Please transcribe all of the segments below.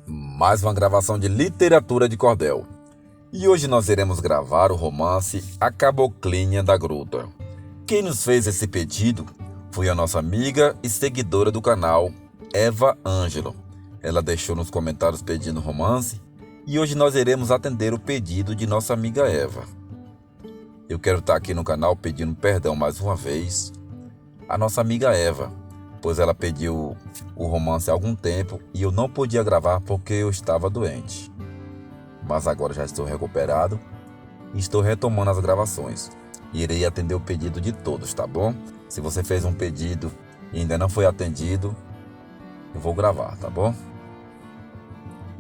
mais uma gravação de literatura de cordel. E hoje nós iremos gravar o romance A Caboclinha da Gruta. Quem nos fez esse pedido foi a nossa amiga e seguidora do canal, Eva Ângelo. Ela deixou nos comentários pedindo romance e hoje nós iremos atender o pedido de nossa amiga Eva. Eu quero estar aqui no canal pedindo perdão mais uma vez à nossa amiga Eva, pois ela pediu o romance há algum tempo e eu não podia gravar porque eu estava doente. Mas agora já estou recuperado e estou retomando as gravações. Irei atender o pedido de todos, tá bom? Se você fez um pedido e ainda não foi atendido, eu vou gravar, tá bom?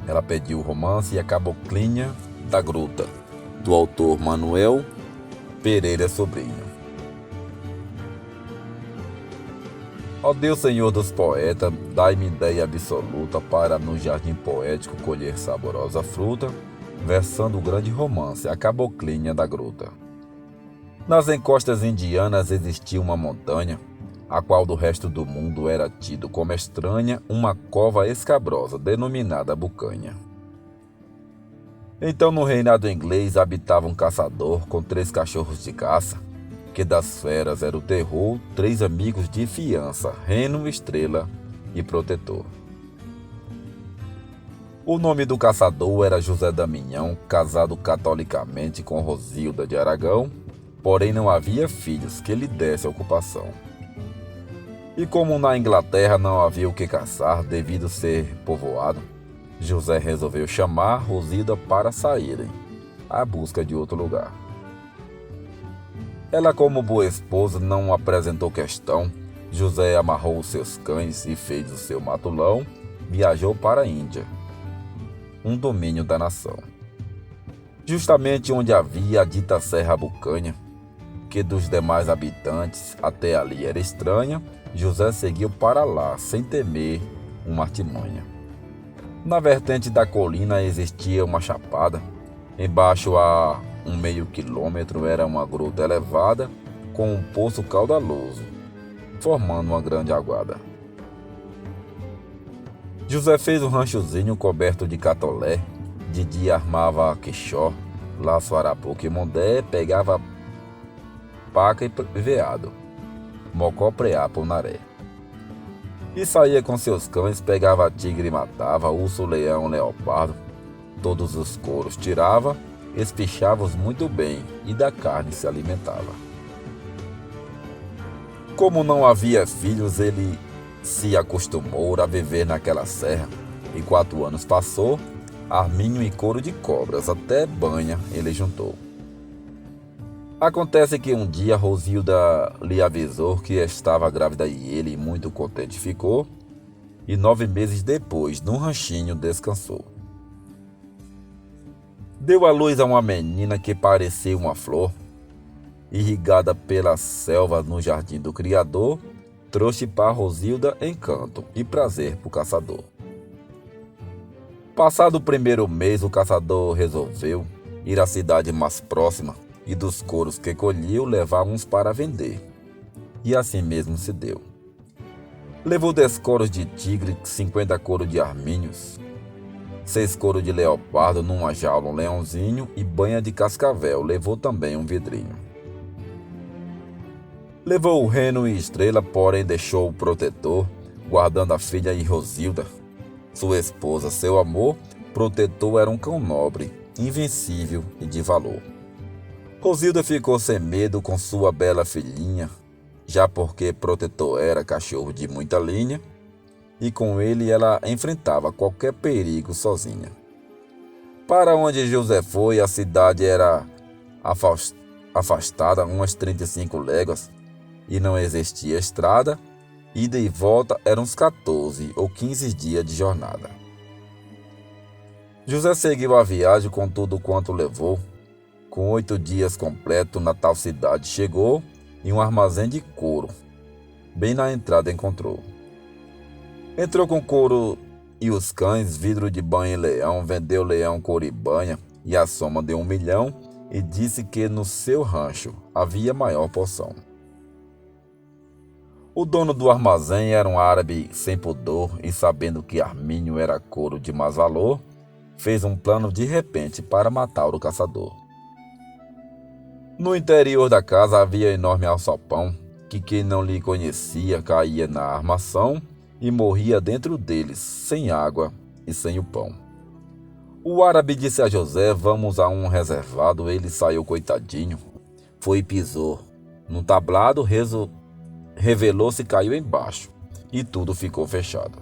Ela pediu o romance A Caboclinha da Gruta, do autor Manuel Pereira Sobrinho. Ó Deus, Senhor dos poetas, dai-me ideia absoluta para no jardim poético colher saborosa fruta, versando o grande romance A Caboclinha da Gruta. Nas encostas indianas existia uma montanha, a qual do resto do mundo era tido como estranha uma cova escabrosa denominada Bucanha. Então no reinado inglês habitava um caçador com 3 cachorros de caça, que das feras era o terror, 3 amigos de fiança, Reno, Estrela e Protetor. O nome do caçador era José Damião, casado catolicamente com Rosilda de Aragão, porém não havia filhos que lhe desse ocupação. E como na Inglaterra não havia o que caçar devido ser povoado, José resolveu chamar Rosilda para saírem à busca de outro lugar. Ela, como boa esposa, não apresentou questão. José amarrou os seus cães e fez o seu matulão, viajou para a Índia, um domínio da nação. Justamente onde havia a dita Serra Bucanha, que dos demais habitantes até ali era estranha, José seguiu para lá, sem temer uma artimanha. Na vertente da colina existia uma chapada. Embaixo, a meio quilômetro, era uma gruta elevada com um poço caudaloso, formando uma grande aguada. José fez um ranchozinho coberto de catolé. De dia armava quixó, laço arapuca e mondé, pegava paca e veado, mocó, preá, punaré. E saía com seus cães, pegava tigre e matava, urso, leão, leopardo. Todos os couros tirava, espichava-os muito bem e da carne se alimentava. Como não havia filhos, ele se acostumou a viver naquela serra, e 4 anos passou, arminho e couro de cobras, até banha ele juntou. Acontece que um dia Rosilda lhe avisou que estava grávida e ele, muito contente, ficou, e 9 meses depois, num ranchinho, descansou. Deu à luz a uma menina que parecia uma flor, irrigada pelas selvas no jardim do Criador, trouxe para Rosilda encanto e prazer para o caçador. Passado o 1º mês, o caçador resolveu ir à cidade mais próxima e dos couros que colheu levar uns para vender. E assim mesmo se deu. Levou 10 couros de tigre, 50 couros de arminhos, 6 couros de leopardo, numa jaula um leãozinho e banha de cascavel. Levou também um vidrinho. Levou o Reno e Estrela, porém deixou o Protetor, guardando a filha e Rosilda, sua esposa. Seu amor, Protetor era um cão nobre, invencível e de valor. Rosilda ficou sem medo com sua bela filhinha, já porque Protetor era cachorro de muita linha, e com ele ela enfrentava qualquer perigo sozinha. Para onde José foi, a cidade era afastada umas 35 léguas, e não existia estrada. Ida e volta eram uns 14 ou 15 dias de jornada. José seguiu a viagem com tudo quanto levou. Com 8 dias completo, na tal cidade chegou, e um armazém de couro bem na entrada encontrou. Entrou com couro e os cães, vidro de banha e leão, vendeu leão, couro e banha, e a soma deu 1 milhão, e disse que no seu rancho havia maior porção. O dono do armazém era um árabe sem pudor e, sabendo que Armínio era couro de mais valor, fez um plano de repente para matar o caçador. No interior da casa havia enorme alçapão, que quem não lhe conhecia caía na armação e morria dentro deles, sem água e sem o pão. O árabe disse a José: vamos a um reservado. Ele saiu coitadinho, foi e pisou. No tablado revelou-se e caiu embaixo, e tudo ficou fechado.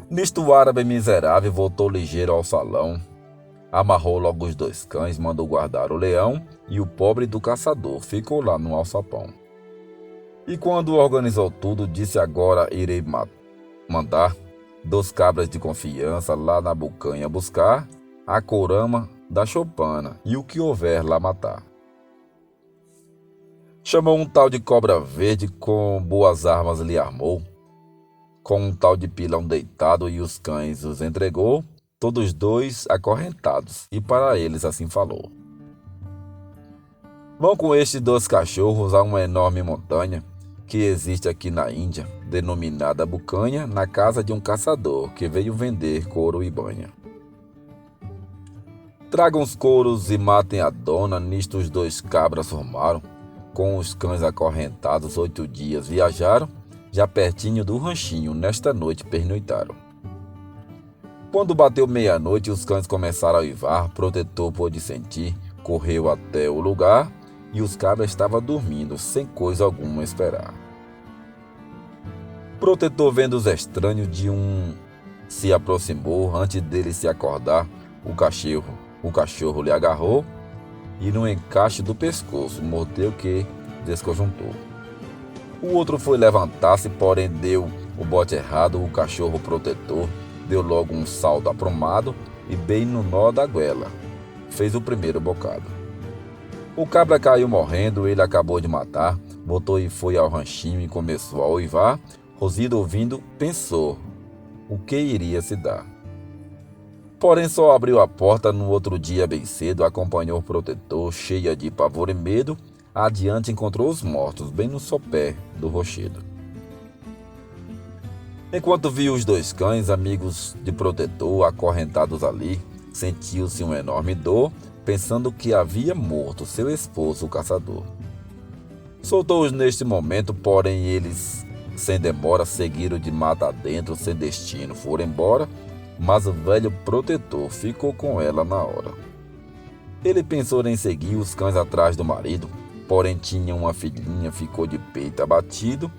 Nisto o árabe miserável voltou ligeiro ao salão, amarrou logo os 2 cães, mandou guardar o leão, e o pobre do caçador ficou lá no alçapão. E quando organizou tudo, disse: agora irei mandar 2 cabras de confiança lá na bucanha buscar a corama da choupana e o que houver lá matar. Chamou um tal de cobra verde, com boas armas lhe armou, com um tal de pilão deitado, e os cães os entregou, todos 2 acorrentados, e para eles assim falou: vão com estes 2 cachorros a uma enorme montanha que existe aqui na Índia, denominada Bucanha, na casa de um caçador que veio vender couro e banha. Tragam os couros e matem a dona. Nisto os 2 cabras formaram, com os cães acorrentados, 8 dias viajaram, já pertinho do ranchinho, nesta noite pernoitaram. Quando bateu meia-noite, os cães começaram a uivar, Protetor pôde sentir, correu até o lugar, e os cabras estavam dormindo, sem coisa alguma esperar. Protetor, vendo os estranhos, de um se aproximou, antes dele se acordar, o cachorro lhe agarrou, e no encaixe do pescoço mordeu que desconjuntou. O outro foi levantar-se, porém deu o bote errado. O cachorro protetor deu logo um salto aprumado e bem no nó da goela fez o primeiro bocado. O cabra caiu morrendo, ele acabou de matar, botou e foi ao ranchinho e começou a uivar. Rosida, ouvindo, pensou o que iria se dar. Porém, só abriu a porta no outro dia bem cedo, acompanhou o protetor, cheia de pavor e medo. Adiante encontrou os mortos, bem no sopé do rochedo. Enquanto viu os 2 cães, amigos de protetor, acorrentados ali, sentiu-se uma enorme dor, pensando que havia morto seu esposo, o caçador. Soltou-os neste momento, porém eles, sem demora, seguiram de mata adentro, sem destino, foram embora, mas o velho protetor ficou com ela na hora. Ele pensou em seguir os cães atrás do marido, porém tinha uma filhinha, ficou de peito abatido,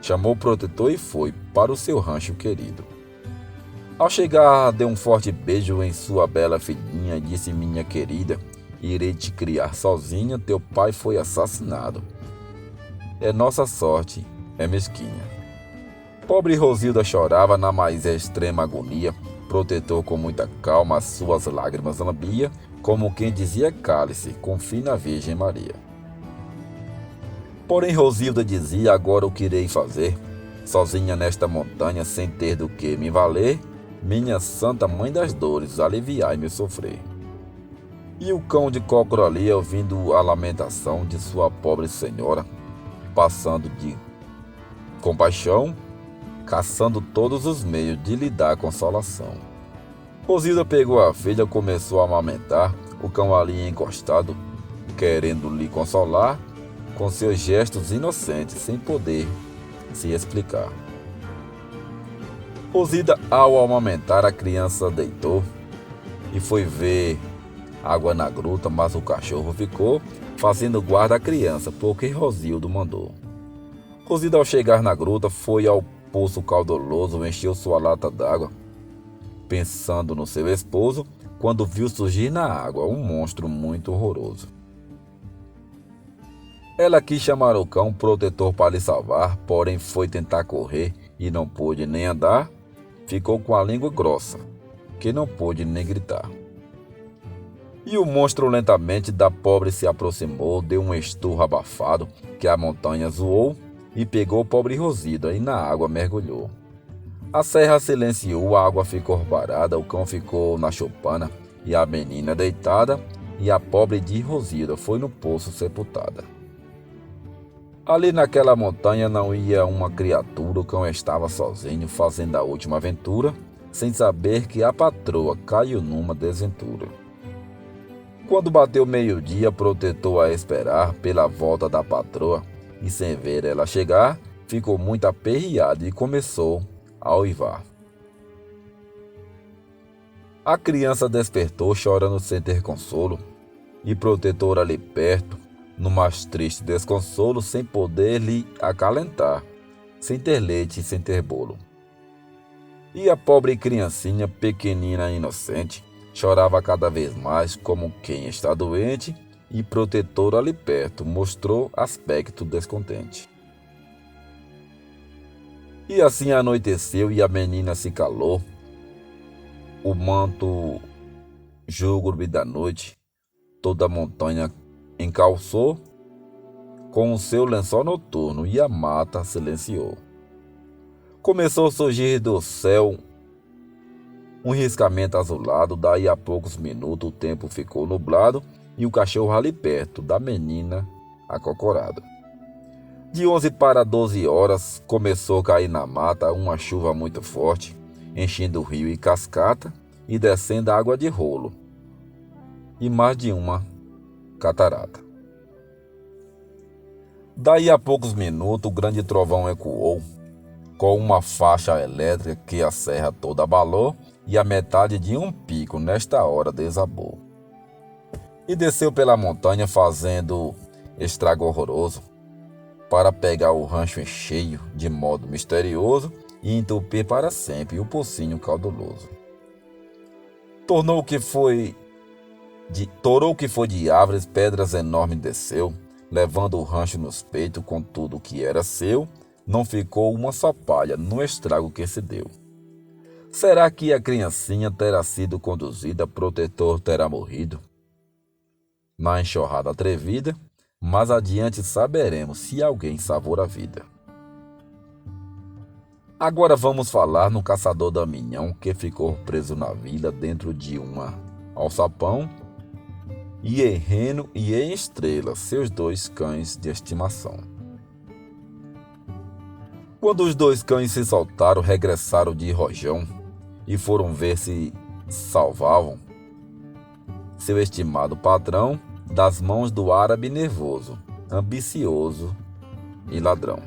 chamou o protetor e foi para o seu rancho querido. Ao chegar, deu um forte beijo em sua bela filhinha e disse: minha querida, irei te criar sozinha, teu pai foi assassinado. É nossa sorte, é mesquinha. Pobre Rosilda chorava na mais extrema agonia, protetor com muita calma as suas lágrimas lambia, como quem dizia: cale-se, confie na Virgem Maria. Porém Rosilda dizia: agora o que irei fazer? Sozinha nesta montanha, sem ter do que me valer, minha santa mãe das dores, aliviai meu sofrer. E o cão de cócoro ali, ouvindo a lamentação de sua pobre senhora, passando de compaixão, caçando todos os meios de lhe dar consolação. Rosilda pegou a filha, começou a amamentar, o cão ali encostado, querendo lhe consolar, com seus gestos inocentes, sem poder se explicar. Rosilda, ao amamentar, a criança deitou e foi ver água na gruta, mas o cachorro ficou fazendo guarda à criança, porque Rosilda mandou. Rosilda, ao chegar na gruta, foi ao poço caudaloso, encheu sua lata d'água, pensando no seu esposo, quando viu surgir na água um monstro muito horroroso. Ela quis chamar o cão protetor para lhe salvar, porém foi tentar correr e não pôde nem andar, ficou com a língua grossa, que não pôde nem gritar. E o monstro lentamente da pobre se aproximou, deu um esturro abafado, que a montanha zoou, e pegou pobre Rosilda e na água mergulhou. A serra silenciou, a água ficou parada, o cão ficou na choupana, e a menina deitada, e a pobre de Rosilda foi no poço sepultada. Ali naquela montanha não ia uma criatura, o cão estava sozinho fazendo a última aventura, sem saber que a patroa caiu numa desventura. Quando bateu meio-dia, protetor a esperar pela volta da patroa, e sem ver ela chegar, ficou muito aperreado e começou a uivar. A criança despertou chorando sem ter consolo, e protetor ali perto, no mais triste desconsolo, sem poder lhe acalentar, sem ter leite e sem ter bolo. E a pobre criancinha, pequenina e inocente, chorava cada vez mais como quem está doente, e protetor ali perto mostrou aspecto descontente. E assim anoiteceu e a menina se calou. O manto lúgubre da noite toda a montanha encalçou com o seu lençol noturno e a mata silenciou. Começou a surgir do céu um riscamento azulado, daí a poucos minutos o tempo ficou nublado e o cachorro ali perto da menina acocorado. De 11 para 12 horas começou a cair na mata uma chuva muito forte, enchendo o rio e cascata e descendo água de rolo, e mais de uma catarata. Daí a poucos minutos o grande trovão ecoou, com uma faixa elétrica que a serra toda abalou, e a metade de um pico nesta hora desabou. E desceu pela montanha fazendo estrago horroroso, para pegar o rancho em cheio de modo misterioso e entupir para sempre o pocinho caudaloso. Torou o que foi de árvores, pedras enormes desceu, levando o rancho nos peitos com tudo o que era seu, não ficou uma só palha no estrago que se deu. Será que a criancinha terá sido conduzida, protetor terá morrido? Na enxurrada atrevida, mais adiante saberemos se alguém salvou a vida. Agora vamos falar no caçador Damião, que ficou preso na vila dentro de uma alçapão, e em Reno e em Estrela, seus 2 cães de estimação. Quando os 2 cães se soltaram, regressaram de rojão e foram ver se salvavam seu estimado patrão das mãos do árabe nervoso, ambicioso e ladrão.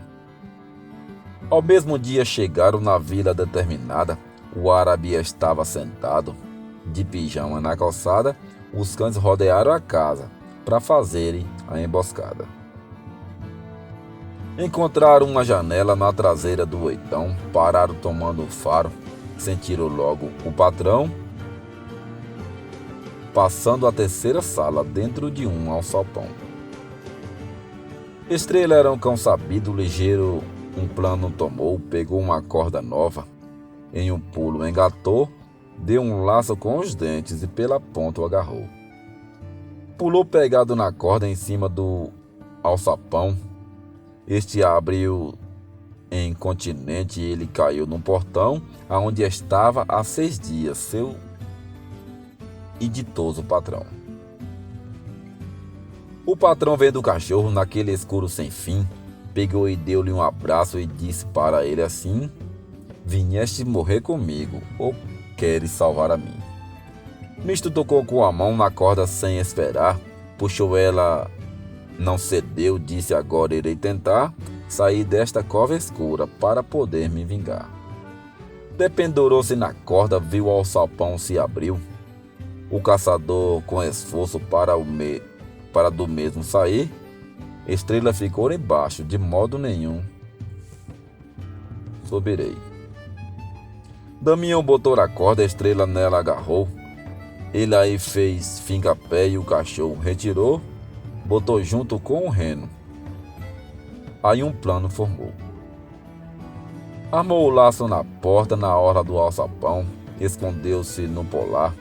Ao mesmo dia chegaram na vila determinada, o árabe estava sentado, de pijama na calçada, os cães rodearam a casa para fazerem a emboscada. Encontraram uma janela na traseira do oitão, pararam tomando o faro, sentiram logo o patrão, passando a terceira sala dentro de um alçapão. Estrela era um cão sabido, ligeiro, um plano tomou, pegou uma corda nova, em um pulo engatou, deu um laço com os dentes e pela ponta o agarrou. Pulou pegado na corda em cima do alçapão. Este abriu em continente e ele caiu num portão, aonde estava há 6 dias seu ditoso patrão. O patrão vendo o cachorro naquele escuro sem fim, pegou e deu-lhe um abraço e disse para ele assim: "Vinheste morrer comigo, ou queres salvar a mim?" Misto tocou com a mão na corda sem esperar, puxou ela, não cedeu, disse: "Agora irei tentar sair desta cova escura para poder me vingar." Dependurou-se na corda, viu o alçapão se abriu. O caçador com esforço para do mesmo sair, Estrela ficou embaixo, de modo nenhum subirei. Damião botou a corda, Estrela nela agarrou. Ele aí fez finga-pé e o cachorro retirou, botou junto com o reno. Aí um plano formou. Armou o laço na porta na hora do alçapão, escondeu-se no polar,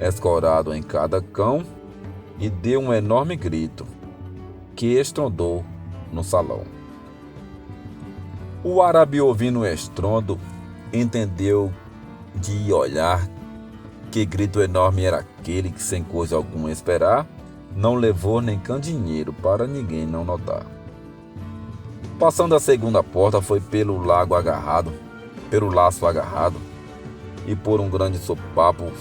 escorado em cada cão, e deu um enorme grito que estrondou no salão. O árabe, ouvindo o estrondo, entendeu de olhar que grito enorme era aquele que, sem coisa alguma esperar, não levou nem cã dinheiro para ninguém não notar. Passando a segunda porta, foi pelo laço agarrado, e por um grande sopapo,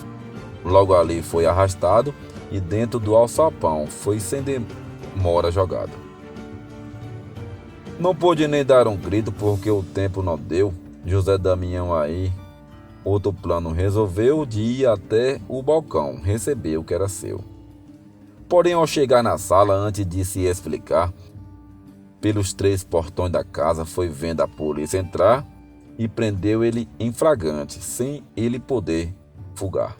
logo ali foi arrastado, e dentro do alçapão foi sem demora jogado. Não pôde nem dar um grito, porque o tempo não deu. José Damião aí, outro plano resolveu, de ir até o balcão receber o que era seu. Porém, ao chegar na sala, antes de se explicar, pelos 3 portões da casa, foi vendo a polícia entrar e prendeu ele em flagrante, sem ele poder fugar.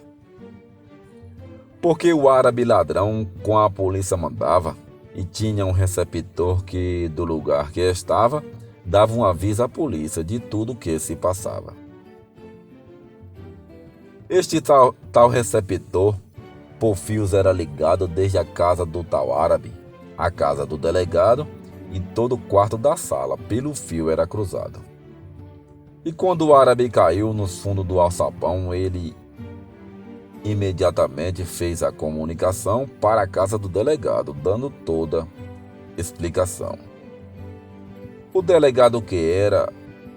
Porque o árabe ladrão com a polícia mandava, e tinha um receptor que, do lugar que estava, dava um aviso à polícia de tudo que se passava. Este tal receptor, por fios, era ligado desde a casa do tal árabe, a casa do delegado, e todo o quarto da sala, pelo fio, era cruzado. E quando o árabe caiu nos fundos do alçapão, ele imediatamente fez a comunicação para a casa do delegado, dando toda explicação. O delegado, que era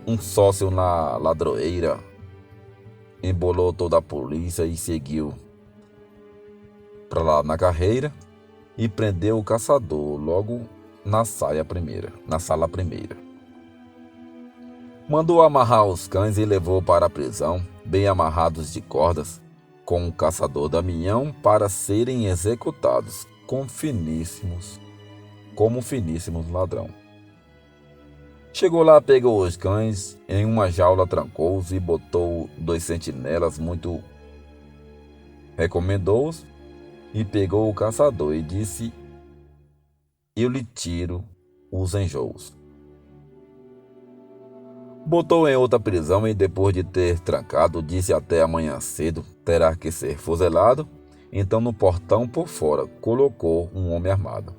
um sócio na ladroeira, embolou toda a polícia e seguiu para lá na carreira e prendeu o caçador logo na sala primeira. Mandou amarrar os cães e levou para a prisão, bem amarrados de cordas, com o caçador Damião, para serem executados como finíssimos ladrão. Chegou lá, pegou os cães, em uma jaula trancou-os e botou 2 sentinelas, muito recomendou-os, e pegou o caçador e disse: eu lhe tiro os enjoos. Botou em outra prisão e, depois de ter trancado, disse: até amanhã cedo terá que ser fuzelado. Então, no portão por fora, colocou um homem armado.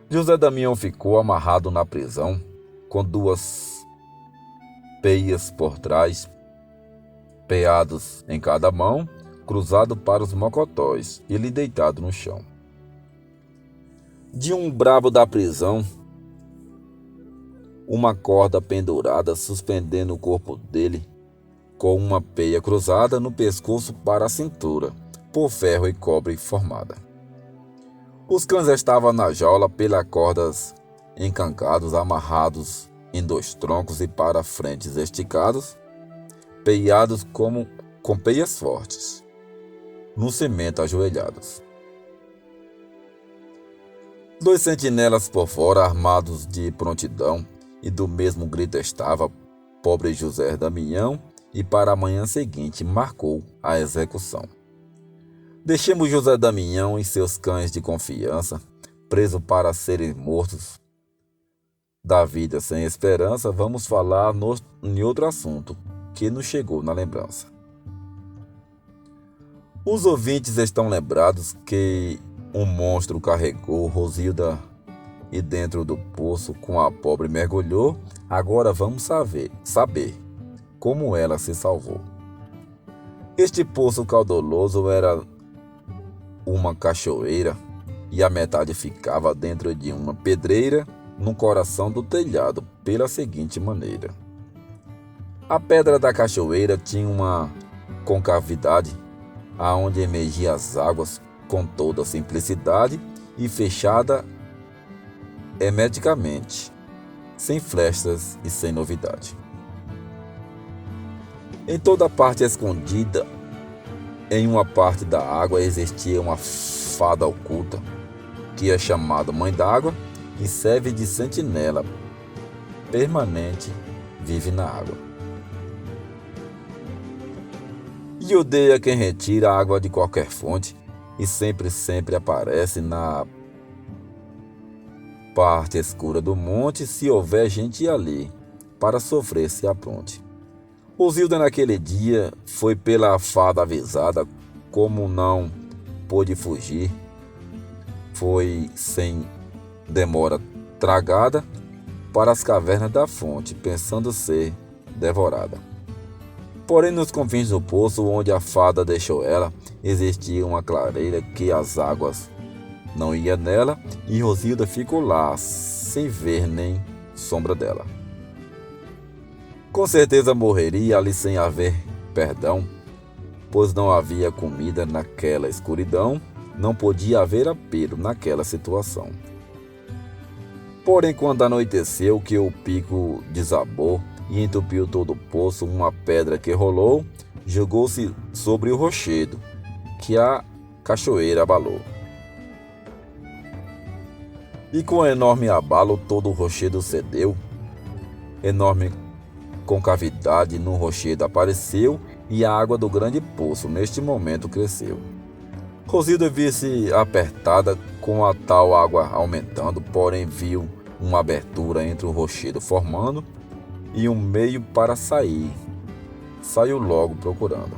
José Damião ficou amarrado na prisão, com 2 peias por trás, peados em cada mão, cruzado para os mocotóis, e ele deitado no chão. De um brabo da prisão, uma corda pendurada, suspendendo o corpo dele, com uma peia cruzada no pescoço para a cintura, por ferro e cobre formada. Os cães estavam na jaula pelas cordas encancados, amarrados em 2 troncos e para frentes esticados, peiados com peias fortes, no cimento ajoelhados. 2 sentinelas por fora, armados de prontidão, e do mesmo grito estava pobre José Damião, e para a manhã seguinte marcou a execução. Deixemos José Damião e seus cães de confiança, preso para serem mortos. Da vida sem esperança, vamos falar em outro assunto que nos chegou na lembrança. Os ouvintes estão lembrados que um monstro carregou Rosilda e dentro do poço com a pobre mergulhou. Agora vamos saber como ela se salvou. Este poço caudaloso era uma cachoeira e a metade ficava dentro de uma pedreira no coração do telhado, pela seguinte maneira: a pedra da cachoeira tinha uma concavidade aonde emergiam as águas com toda simplicidade e fechada hermeticamente, sem frestas e sem novidade. Em toda parte escondida, em uma parte da água, existia uma fada oculta, que é chamada Mãe d'Água, e serve de sentinela permanente, vive na água. E odeia quem retira a água de qualquer fonte, e sempre aparece na parte escura do monte, se houver gente ali, para sofrer se apronte. Rosilda naquele dia foi pela fada avisada, como não pôde fugir, foi sem demora tragada para as cavernas da fonte, pensando ser devorada. Porém, nos confins do poço onde a fada deixou ela, existia uma clareira que as águas não iam nela, e Rosilda ficou lá, sem ver nem sombra dela. Com certeza morreria ali sem haver perdão, pois não havia comida naquela escuridão, não podia haver apelo naquela situação. Porém, quando anoiteceu, que o pico desabou e entupiu todo o poço, uma pedra que rolou, jogou-se sobre o rochedo, que a cachoeira abalou. E com enorme abalo todo o rochedo cedeu, enorme concavidade no rochedo apareceu, e a água do grande poço neste momento cresceu. Rosilda viu-se apertada com a tal água aumentando, porém viu uma abertura entre o rochedo formando e um meio para sair. Saiu logo procurando.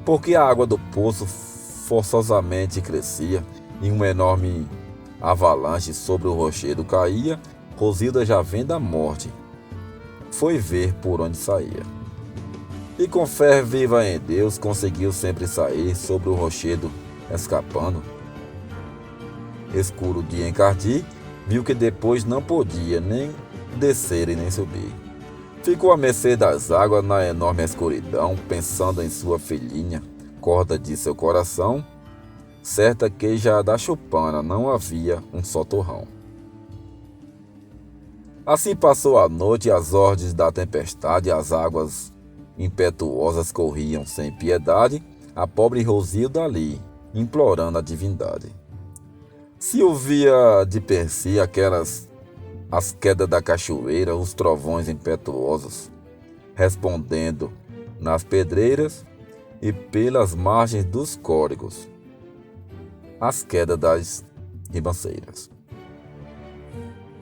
Porque a água do poço forçosamente crescia e uma enorme avalanche sobre o rochedo caía, Rosilda, já vendo a morte, foi ver por onde saía. E com fé viva em Deus, conseguiu sempre sair sobre o rochedo, escapando. Escuro de encardir, viu que depois não podia nem descer e nem subir. Ficou à mercê das águas na enorme escuridão, pensando em sua filhinha, corda de seu coração, certa que já da chupana não havia um só torrão. Assim passou a noite, as ordens da tempestade, as águas impetuosas corriam sem piedade, a pobre Rosilda ali, implorando a divindade. Se ouvia de per si as quedas da cachoeira, os trovões impetuosos, respondendo nas pedreiras e pelas margens dos córregos, as quedas das ribanceiras.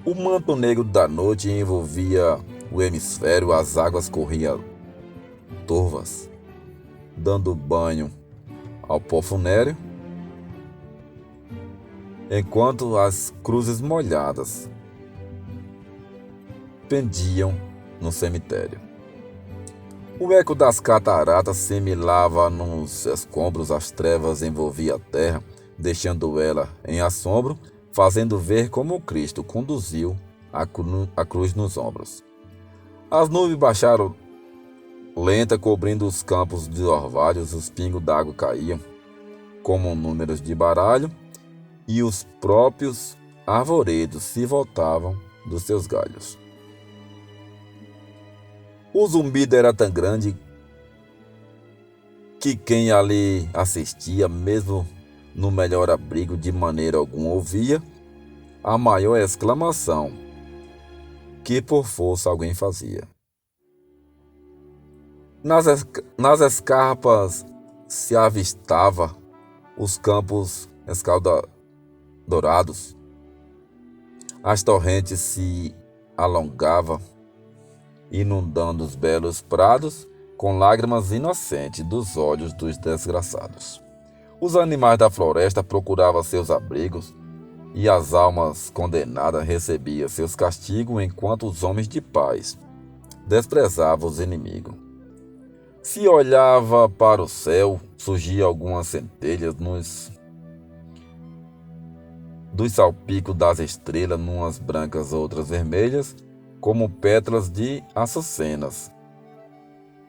O manto negro da noite envolvia o hemisfério, as águas corriam turvas, dando banho ao pó funéreo, enquanto as cruzes molhadas pendiam no cemitério. O eco das cataratas semelhava nos escombros, as trevas envolvia a terra, deixando ela em assombro, fazendo ver como Cristo conduziu a cruz nos ombros. As nuvens baixaram lenta, cobrindo os campos de orvalhos, os pingos d'água caíam como números de baralho, e os próprios arvoredos se voltavam dos seus galhos. O zumbido era tão grande que quem ali assistia, mesmo no melhor abrigo, de maneira alguma ouvia a maior exclamação que por força alguém fazia. Nas escarpas se avistava os campos escaldadorados, as torrentes se alongavam, inundando os belos prados com lágrimas inocentes dos olhos dos desgraçados. Os animais da floresta procuravam seus abrigos e as almas condenadas recebiam seus castigos, enquanto os homens de paz desprezavam os inimigos. Se olhava para o céu, surgiam algumas centelhas dos salpicos das estrelas, numas brancas, outras vermelhas, como pétalas de açucenas,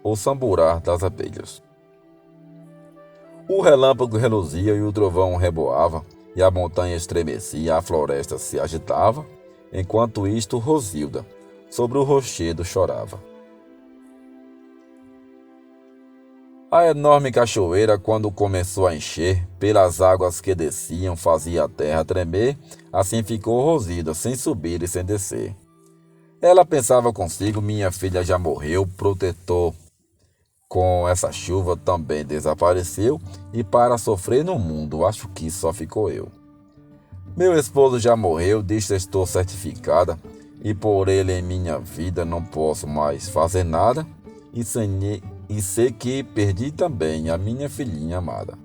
ou samburar das abelhas. O relâmpago reluzia e o trovão reboava, e a montanha estremecia, a floresta se agitava, enquanto isto Rosilda, sobre o rochedo, chorava. A enorme cachoeira, quando começou a encher, pelas águas que desciam, fazia a terra tremer, assim ficou Rosilda, sem subir e sem descer. Ela pensava consigo: minha filha já morreu, protetor com essa chuva também desapareceu, e para sofrer no mundo acho que só ficou eu. Meu esposo já morreu, disto estou certificada, e por ele em minha vida não posso mais fazer nada, e sei que perdi também a minha filhinha amada.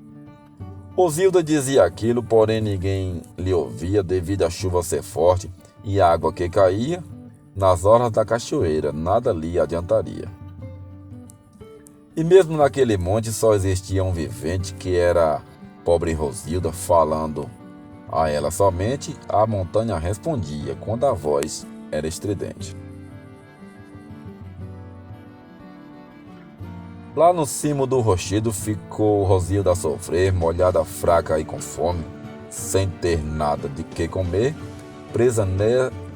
Rosilda dizia aquilo, porém ninguém lhe ouvia, devido à chuva ser forte e a água que caía nas horas da cachoeira, nada lhe adiantaria. E mesmo naquele monte só existia um vivente, que era pobre Rosilda, falando a ela somente, a montanha respondia quando a voz era estridente. Lá no cimo do rochedo ficou Rosilda a sofrer, molhada, fraca e com fome, sem ter nada de que comer, presa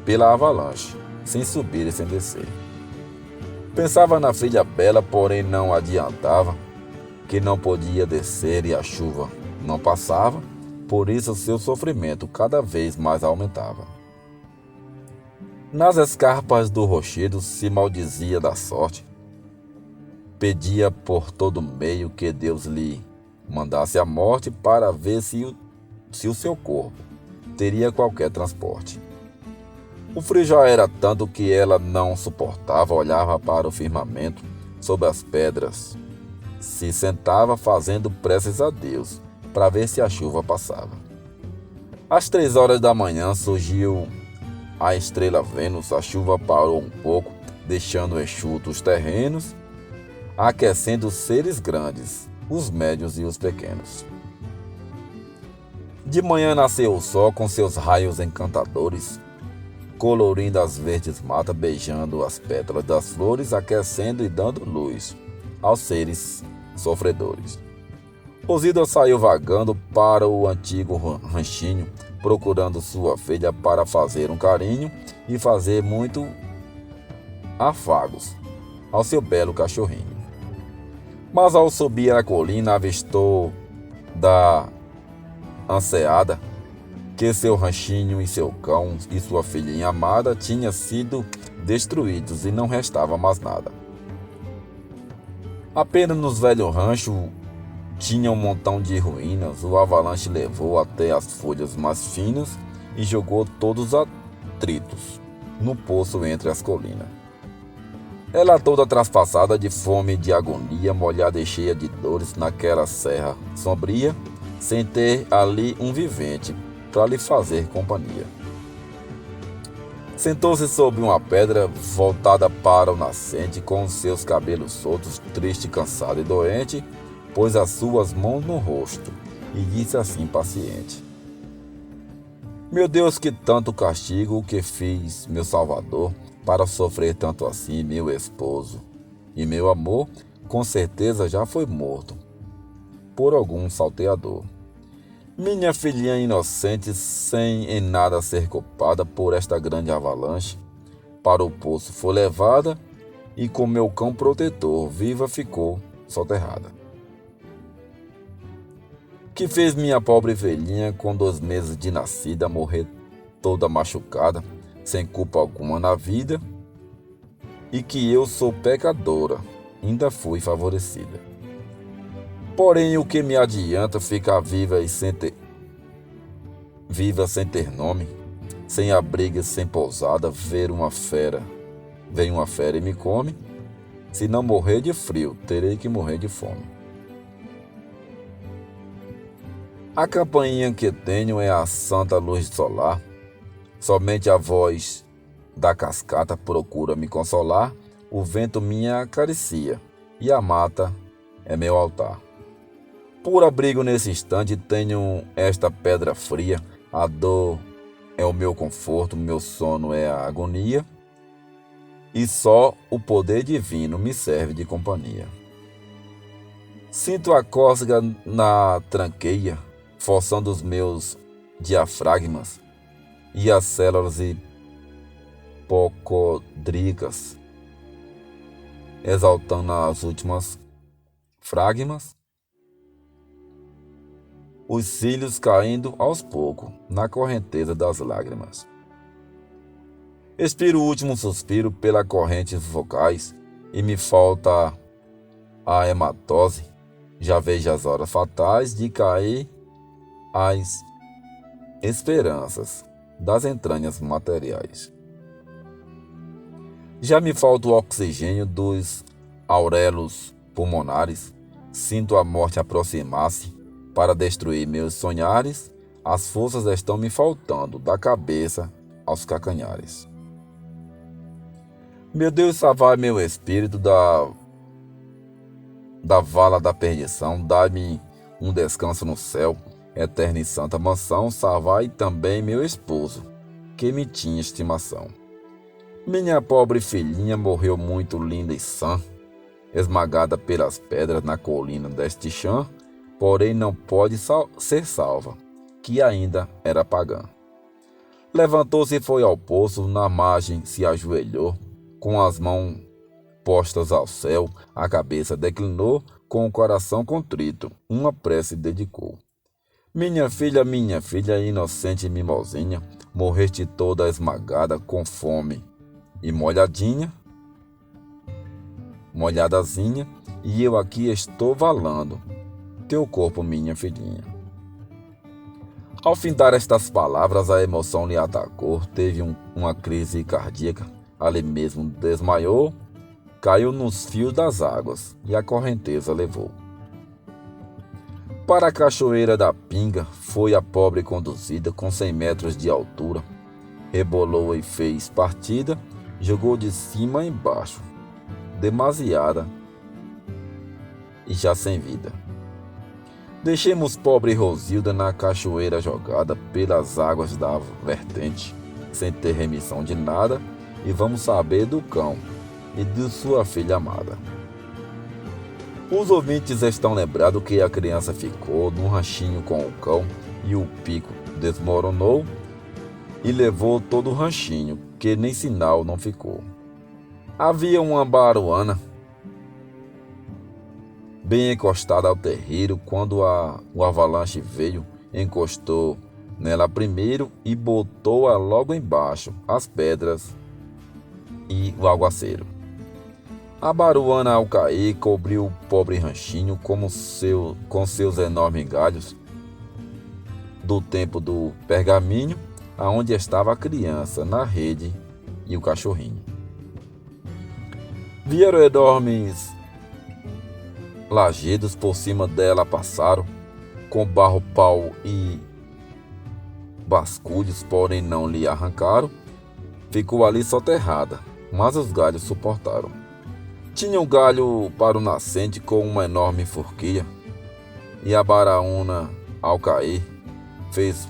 pela avalanche, sem subir e sem descer. Pensava na filha bela, porém não adiantava, que não podia descer e a chuva não passava, por isso seu sofrimento cada vez mais aumentava. Nas escarpas do rochedo se maldizia da sorte, pedia por todo meio que Deus lhe mandasse a morte para ver se o seu corpo teria qualquer transporte. O frio já era tanto que ela não suportava, olhava para o firmamento, sob as pedras, se sentava fazendo preces a Deus para ver se a chuva passava. Às 3 horas da manhã surgiu a estrela Vênus, a chuva parou um pouco, deixando enxutos os terrenos, aquecendo os seres grandes, os médios e os pequenos. De manhã nasceu o sol com seus raios encantadores, colorindo as verdes matas, beijando as pétalas das flores, aquecendo e dando luz aos seres sofredores. Rosilda saiu vagando para o antigo ranchinho, procurando sua filha para fazer um carinho e fazer muito afagos ao seu belo cachorrinho. Mas ao subir a colina avistou da anseada que seu ranchinho e seu cão e sua filhinha amada tinham sido destruídos e não restava mais nada. Apenas nos velhos ranchos tinha um montão de ruínas, o avalanche levou até as folhas mais finas e jogou todos os atritos no poço entre as colinas. Ela toda traspassada de fome e de agonia, molhada e cheia de dores naquela serra sombria, sem ter ali um vivente para lhe fazer companhia. Sentou-se sobre uma pedra voltada para o nascente, com os seus cabelos soltos, triste, cansado e doente, pôs as suas mãos no rosto e disse assim paciente: Meu Deus, que tanto castigo o que fiz, meu Salvador, para sofrer tanto assim, meu esposo. E meu amor, com certeza já foi morto por algum salteador. Minha filhinha inocente, sem em nada ser culpada por esta grande avalanche, para o poço foi levada e com meu cão protetor viva ficou soterrada. Que fez minha pobre velhinha com 2 meses de nascida morrer toda machucada, sem culpa alguma na vida, e que eu sou pecadora, ainda fui favorecida. Porém, o que me adianta ficar viva sem ter nome, sem abrigo, sem pousada, vem uma fera e me come. Se não morrer de frio, terei que morrer de fome. A campainha que tenho é a santa luz solar, somente a voz da cascata procura me consolar, o vento me acaricia e a mata é meu altar. Por abrigo nesse instante tenho esta pedra fria, a dor é o meu conforto, meu sono é a agonia, e só o poder divino me serve de companhia. Sinto a cócega na tranqueia, forçando os diafragmas e as células hipocondríacas, exaltando as últimas fragmas, os cílios caindo aos poucos na correnteza das lágrimas. Expiro o último suspiro pela correntes vocais e me falta a hematose. Já vejo as horas fatais de cair as esperanças das entranhas materiais. Já me falta o oxigênio dos auréolos pulmonares. Sinto a morte aproximar-se para destruir meus sonhares. As forças estão me faltando da cabeça aos calcanhares. Meu Deus, salvai meu espírito da vala da perdição. Dai-me um descanso no céu, eterna e santa mansão. Salvai também meu esposo, que me tinha estimação. Minha pobre filhinha morreu muito linda e sã, esmagada pelas pedras na colina deste chão, porém não pode ser salva, que ainda era pagã. Levantou-se e foi ao poço, na margem se ajoelhou, com as mãos postas ao céu, a cabeça declinou, com o coração contrito, uma prece dedicou. Minha filha, inocente mimosinha, morreste toda esmagada com fome e molhadazinha, e eu aqui estou valando teu corpo, minha filhinha. Ao findar estas palavras, a emoção lhe atacou, teve uma crise cardíaca, ali mesmo desmaiou, caiu nos fios das águas e a correnteza levou. Para a cachoeira da Pinga foi a pobre conduzida com 100 metros de altura, rebolou e fez partida, jogou de cima embaixo, demasiada e já sem vida. Deixemos pobre Rosilda na cachoeira jogada pelas águas da vertente, sem ter remissão de nada, e vamos saber do cão e de sua filha amada. Os ouvintes estão lembrados que a criança ficou num ranchinho com o cão e o pico desmoronou e levou todo o ranchinho, que nem sinal não ficou. Havia uma baruana bem encostada ao terreiro, quando o avalanche veio, encostou nela primeiro e botou-a logo embaixo, as pedras e o aguaceiro. A baruana, ao cair, cobriu o pobre ranchinho com seus enormes galhos do tempo do pergaminho, aonde estava a criança, na rede, e o cachorrinho. Vieram enormes lajedos por cima dela, passaram com barro, pau e basculhos, porém não lhe arrancaram. Ficou ali soterrada, mas os galhos suportaram. Tinha um galho para o nascente com uma enorme forquilha, e a baraúna, ao cair, fez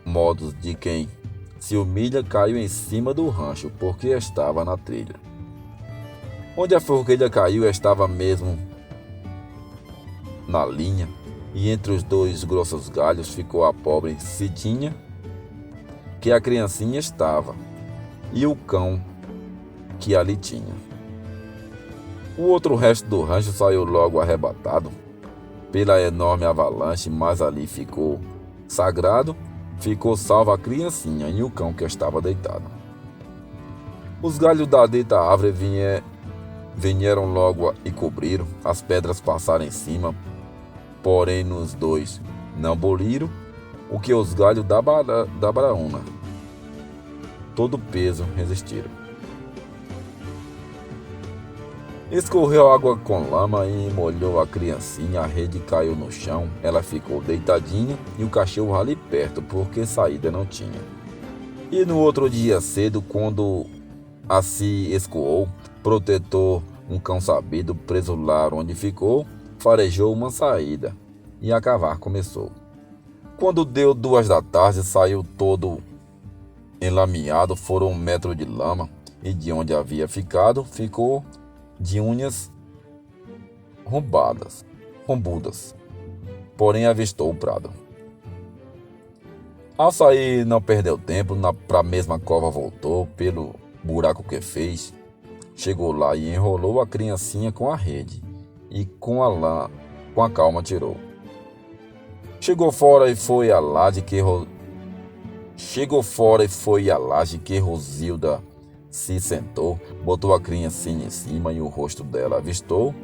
modos de quem se humilha, caiu em cima do rancho, porque estava na trilha. Onde a forquilha caiu estava mesmo na linha, e entre os dois grossos galhos ficou a pobre Cidinha, que a criancinha estava, e o cão que ali tinha. O outro resto do rancho saiu logo arrebatado pela enorme avalanche, mas ali ficou sagrado, ficou salva a criancinha e o cão que estava deitado. Os galhos da dita árvore vieram logo e cobriram, as pedras passaram em cima, porém nos dois não boliram o que os galhos da baraúna, todo peso resistiram. Escorreu água com lama e molhou a criancinha, a rede caiu no chão, ela ficou deitadinha e o cachorro ali perto, porque saída não tinha. E no outro dia cedo, quando se escoou, protetor, um cão sabido, preso lá onde ficou, farejou uma saída e a cavar começou. Quando deu 2 da tarde, saiu todo enlameado, foram 1 metro de lama, e de onde havia ficado, ficou de unhas rombudas, porém avistou o prado. Ao sair, não perdeu tempo, para a mesma cova voltou, pelo buraco que fez, chegou lá e enrolou a criancinha com a rede, e com a calma tirou. Chegou fora e foi a laje que Rosilda se sentou, botou a criancinha em cima e o rosto dela avistou,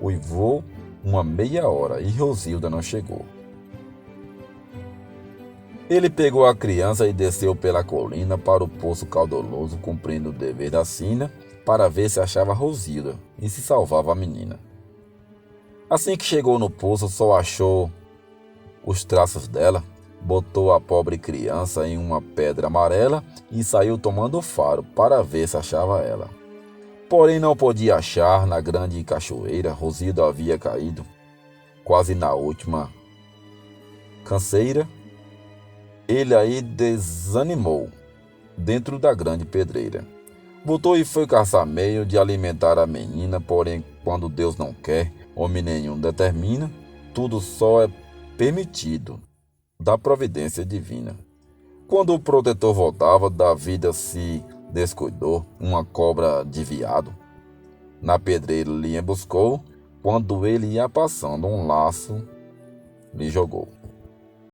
uivou uma meia hora e Rosilda não chegou. Ele pegou a criança e desceu pela colina para o poço caudaloso, cumprindo o dever da sina, para ver se achava Rosilda e se salvava a menina. Assim que chegou no poço, só achou os traços dela, botou a pobre criança em uma pedra amarela e saiu tomando faro para ver se achava ela. Porém não podia achar. Na grande cachoeira, Rosilda havia caído, quase na última canseira. Ele aí desanimou, dentro da grande pedreira. Voltou e foi caçar meio de alimentar a menina, porém, quando Deus não quer, homem nenhum determina, tudo só é permitido da providência divina. Quando o protetor voltava, da vida se descuidou, uma cobra de veado. Na pedreira lhe emboscou, quando ele ia passando, um laço lhe jogou.